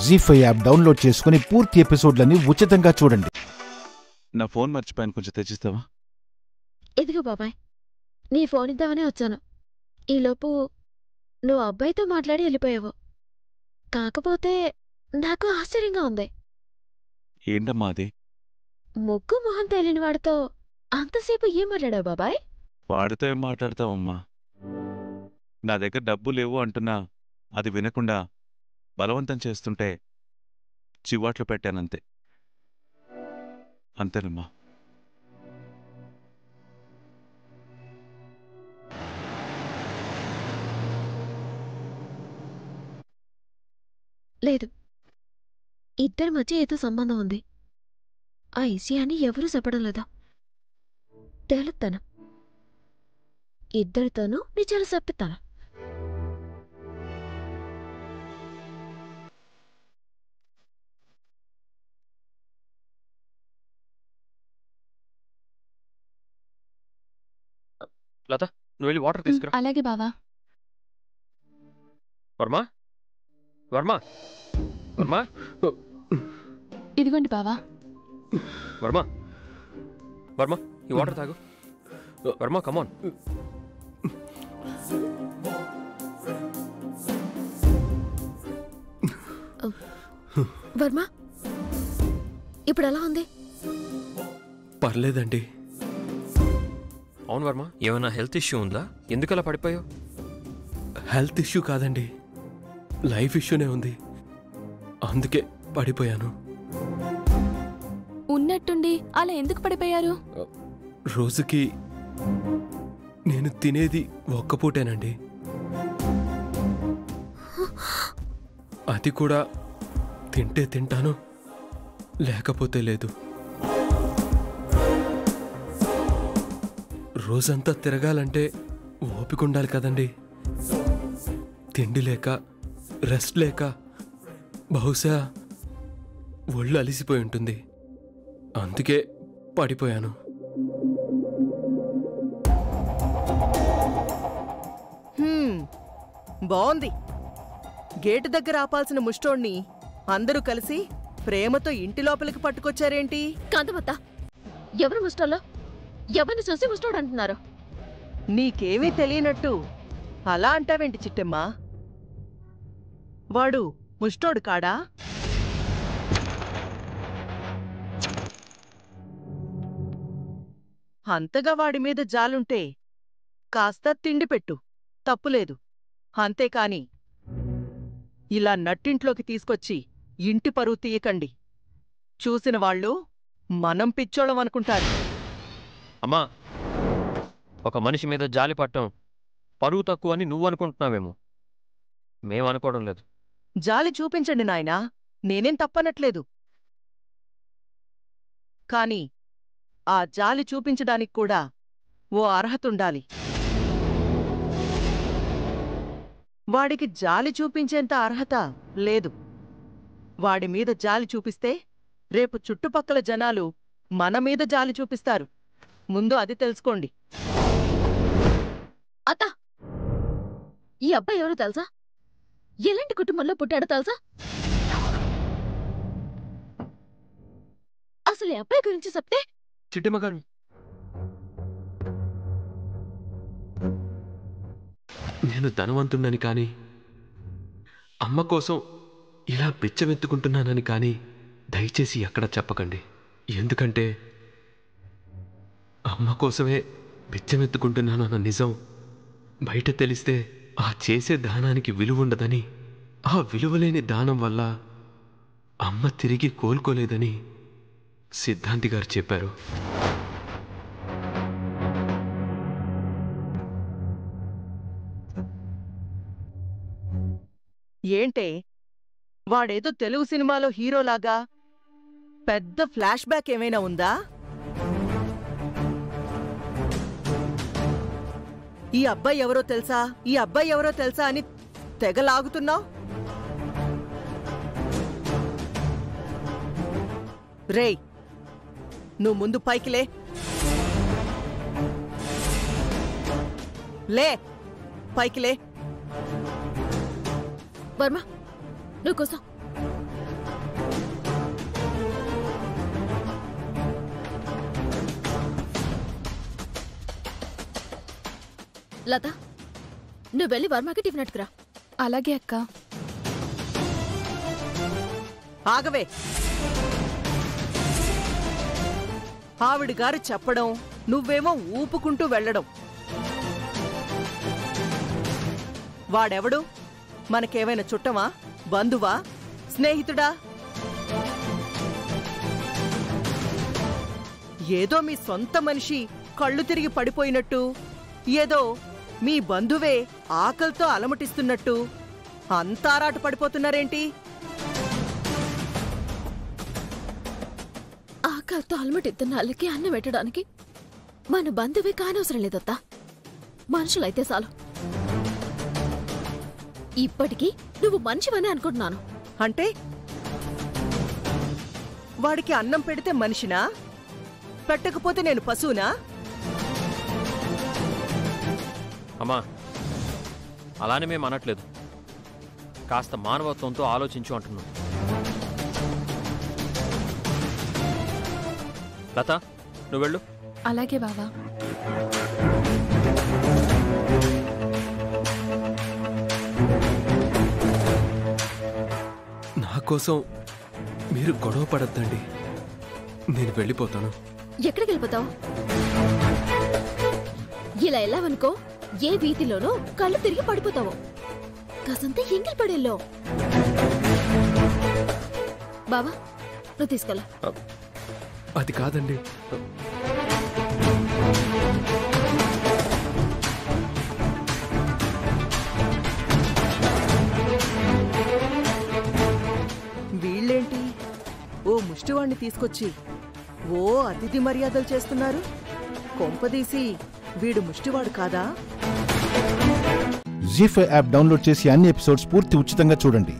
జీ5 app download చేసుకుని పూర్తి ఎపిసోడ్లని ఉచితంగా చూడండి. నా ఫోన్ మర్చిపోయాను, కొంచెం తెచ్చిస్తావా? ఇదిగో బాబాయ్, నీ ఫోన్ ఇద్దామనే వచ్చాను. ఈలోపు నువ్వు అబ్బాయితో మాట్లాడి వెళ్ళిపోయావు. కాకపోతే నాకు ఆశ్చర్యంగా ఉంది. ఏంటమ్మా అది? ముగ్గు మొహం తేలిన వాడితో అంతసేపు ఏం మాట్లాడావు బాబాయ్? వాడితో ఏం మాట్లాడతావమ్మా? నా దగ్గర డబ్బు లేవు అంటున్నా అది వినకుండా బలవంతం చేస్తుంటే చివాట్లు పెట్టానంతే. అంతేనమ్మా. లేదు, ఇద్దరి మధ్య ఏదో సంబంధం ఉంది. ఆ విషయాన్ని ఎవరూ చెప్పడం లేదా. తేలుతాను, ఇద్దరితోనూ నిజాలు చెప్పిస్తాను. లత, నువ్వు వెళ్ళి వాటర్ తీసుకురా. అలాగే బావా. వర్మ, వర్మ, వర్మ, ఇదిగోండి బావా. వర్మ, వర్మ, ఈ వాటర్ తాగు. వర్మ, కమాన్. వర్మ, ఇప్పుడు ఎలా ఉంది? పర్లేదండి. అవును వర్మ, ఏమైనా హెల్త్ ఇష్యూ ఉందా? ఎందుకలా పడిపోయావు? హెల్త్ ఇష్యూ కాదండి, లైఫ్ ఇష్యూనే ఉంది. అందుకే పడిపోయాను. ఉన్నట్టుండి అలా ఎందుకు పడిపోయారు? రోజుకి నేను తినేది ఒక్క పూటేనండి. అది కూడా తింటే తింటాను, లేకపోతే లేదు. రోజంతా తిరగాలంటే ఓపిక ఉండాలి కదండి. తిండి లేక, రెస్ట్ లేక బహుశా ఒళ్ళు అలిసిపోయి ఉంటుంది. అందుకే పడిపోయాను. బావుంది. గేటు దగ్గర ఆపాల్సిన ముష్టోణ్ణి అందరూ కలిసి ప్రేమతో ఇంటి లోపలికి పట్టుకొచ్చారేంటి? కాంతమత్త, ఎవరు ముస్టోల్లో? ఎవరిని చూసి ముస్టోడు అంటున్నారు? నీకేమీ తెలియనట్టు అలా అంటావేంటి చిట్టమ్మా? వాడు ముష్టోడు కాడా? అంతగా వాడి మీద జాలుంటే కాస్త తిండి పెట్టు, తప్పులేదు. అంతేకాని ఇలా నట్టింట్లోకి తీసుకొచ్చి ఇంటి పరువు తీయకండి. చూసిన వాళ్ళు మనం పిచ్చోళం అనుకుంటారు. అమ్మా, ఒక మనిషి మీద జాలి పట్టం పరువు తక్కువ అని నువ్వు అనుకుంటున్నావేమో, మేమనుకోవడం లేదు. జాలి చూపించండి నాయనా, నేనేం తప్పనట్లేదు. కాని ఆ జాలి చూపించడానికి కూడా ఓ అర్హతుండాలి. వాడికి జాలి చూపించేంత అర్హత లేదు. వాడి మీద జాలి చూపిస్తే రేపు చుట్టుపక్కల జనాలు మన మీద జాలి చూపిస్తారు. ముందు అది తెలుసుకోండి. అత్త, ఈ అబ్బాయి ఎవరో తెలుసా? ఎలాంటి కుటుంబంలో పుట్టాడో తెలుసా? అసలు ఈ అబ్బాయి గురించి చెప్తే. చిట్టమ్మ గారు, నేను ధనవంతుణ్ణని కానీ, అమ్మ కోసం ఇలా బిచ్చమెత్తుకుంటున్నానని కానీ దయచేసి ఎక్కడ చెప్పకండి. ఎందుకంటే అమ్మ కోసమే బిచ్చమెత్తుకుంటున్నాను అన్న నిజం బయట తెలిస్తే ఆ చేసే దానానికి విలువ ఉండదని, ఆ విలువలేని దానం వల్ల అమ్మ తిరిగి కోలుకోలేదని సిద్ధాంతి గారు చెప్పారు. ఏంటే, వాడేదో తెలుగు సినిమాలో హీరోలాగా పెద్ద ఫ్లాష్ బ్యాక్ ఏమైనా ఉందా? ఈ అబ్బాయి ఎవరో తెలుసా, ఈ అబ్బాయి ఎవరో తెలుసా అని తెగలాగుతున్నావు. రేయ్, నువ్వు ముందు పైకి లే. లే, పైకి లే. వర్మ, నువ్వు కూసో. లత, నువ్వు వెళ్ళి వర్మకి టిఫిన్ అట్టుకురా. అలాగే అక్క. ఆగవే. ఆవిడ గారు చెప్పడం, నువ్వేమో ఊపుకుంటూ వెళ్ళడం. వాడెవడు? మనకేమైనా చుట్టమా, బంధువా, స్నేహితుడా? ఏదో మీ సొంత మనిషి కళ్ళు తిరిగి పడిపోయినట్టు, ఏదో మీ బంధువే ఆకలితో అలమటిస్తున్నట్టు అంతారాట పడిపోతున్నారేంటి? ఆకలితో అలమటిద్దున్న వాళ్ళకి అన్నం పెట్టడానికి మన బంధువే కానవసరం లేదత్తా. మనుషులైతే చాలు. ఇప్పటికీ నువ్వు మనిషివని అనుకుంటున్నాను. అంటే వాడికి అన్నం పెడితే మనిషినా, పెట్టకపోతే నేను పశువునా? అమ్మా, అలానే మేము అనట్లేదు. కాస్త మానవత్వంతో ఆలోచించు అంటున్నాం. లత, నువ్వు వెళ్ళు. అలాగే బావా. నా కోసం మీరు గొడవ పడద్దండి. నేను వెళ్ళిపోతాను. ఎక్కడికి వెళ్ళిపోతావు? ఇలా వెళ్ళావనుకో, ఏ వీధిలోనో కళ్ళు తిరిగి పడిపోతావు. కాసంతే ఎంగిల్ పడేల్లో. బావా, నువ్వు తీసుకెళ్ళ. అది కాదండి. వీళ్ళేంటి ఓ ముష్టివాణ్ణి తీసుకొచ్చి ఓ అతిథి మర్యాదలు చేస్తున్నారు? కొంపదీసి వీడు ముష్టివాడు కాదా? జీ5 యాప్ డౌన్లోడ్ చేసి అన్ని ఎపిసోడ్స్ పూర్తి ఉచితంగా చూడండి.